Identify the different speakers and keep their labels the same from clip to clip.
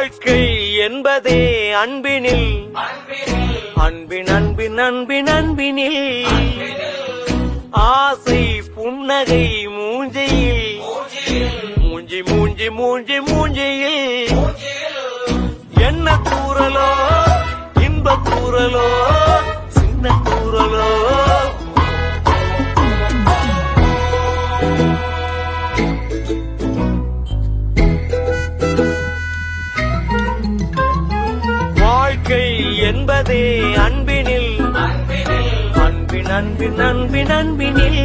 Speaker 1: வாழ்க்கை என்பதே அன்பினில் அன்பினில் ஆசை புன்னகை மூஞ்சியில் மூஞ்சியில் என்ன தூரலோ இன்ப தூரலோ சின்ன தூரலோ வாழ்க்கை என்பதே அன்பினில் அன்பினில்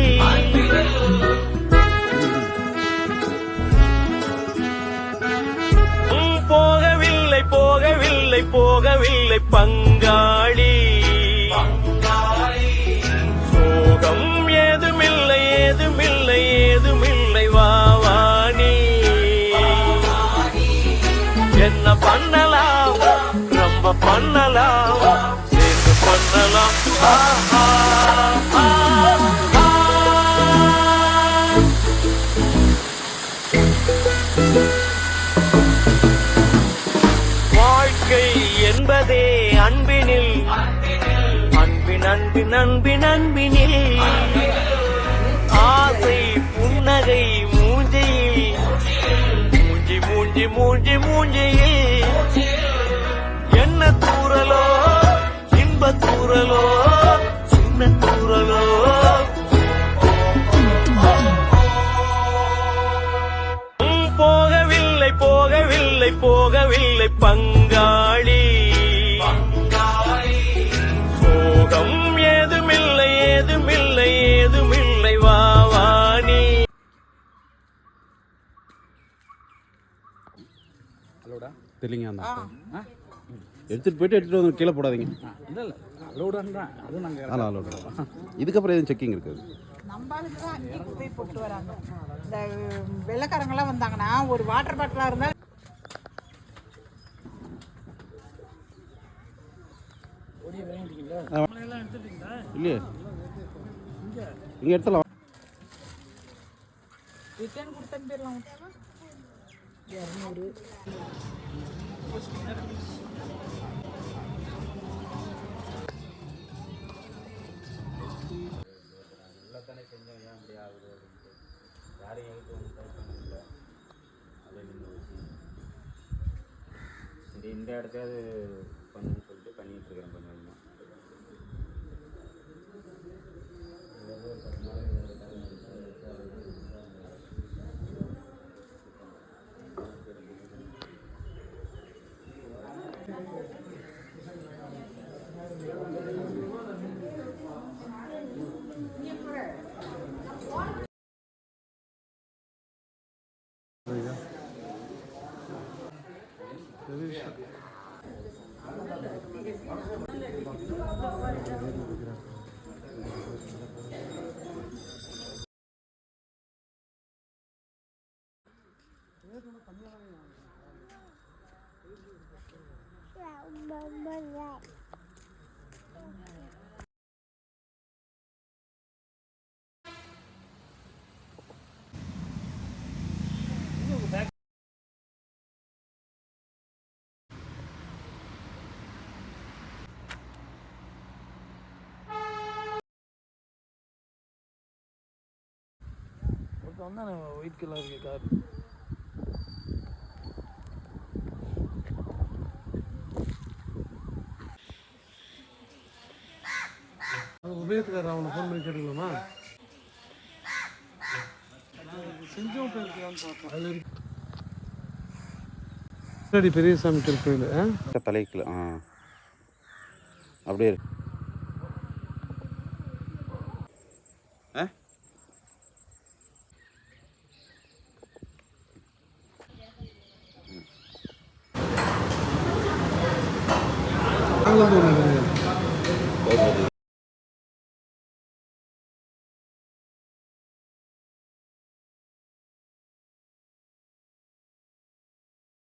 Speaker 1: போகவில்லை பங்காளி சோகம் ஏதுமில்லை வாவானி என்ன பண்ணலாம் ரொம்ப பண்ணலாம் சேர்ந்து பண்ணலாம் வாழ்க்கை என்பதே அன்பினில் அன்பினில் ஆசை புன்னகை மூஞ்சியில் என்ன தூரலோ இன்ப தூரலோ சின்ன தூரலோ போகவில்லை பங்காளி சோகம் ஏதுமில்லை வாவானி.
Speaker 2: ஹலோடா தெரியலங்க அந்த எடுத்துகிட்டு போயிட்டு எடுத்துகிட்டு வந்து கீழே போடாதீங்க.
Speaker 3: இல்லை அலோடான்றா அதுவும் நாங்கள்
Speaker 2: அலோடா. இதுக்கப்புறம் எதுவும் செக்கிங் இருக்குது?
Speaker 4: நம்மளுக்கு தான் அங்கே போய் போட்டு வராங்க. இந்த வெள்ளைக்காரங்கெல்லாம் வந்தாங்கன்னா ஒரு வாட்டர் பாட்டிலாக இருந்தால்
Speaker 2: இல்லையே இங்கே எடுத்துலாம்
Speaker 4: ரிட்டர்ன் கொடுத்தா போயிடலாம். 200
Speaker 2: தானே செஞ்சோம், ஏன் அப்படி ஆகுது அப்படின்ட்டு யாரையும் எழுத்து வந்து ட்ரை பண்ணல. அதே நின்று வச்சு சரி இந்த இடத்தையாவது பண்ணுன்னு சொல்லிட்டு பண்ணிகிட்டு இருக்கிறேன் கொஞ்சம் கொஞ்சமாக.
Speaker 3: வந்தானே ஒயிட் கலர் இருக்கு கார். உபயோகத்துக்கார அவனை ஃபோன் பண்ணி கேட்டுக்கலாமா? செஞ்சோம் பார்த்தேன். சரி பெரியசாமி திருக்கோயில்
Speaker 2: தலைக்கு அப்படியே
Speaker 3: அங்கே வந்து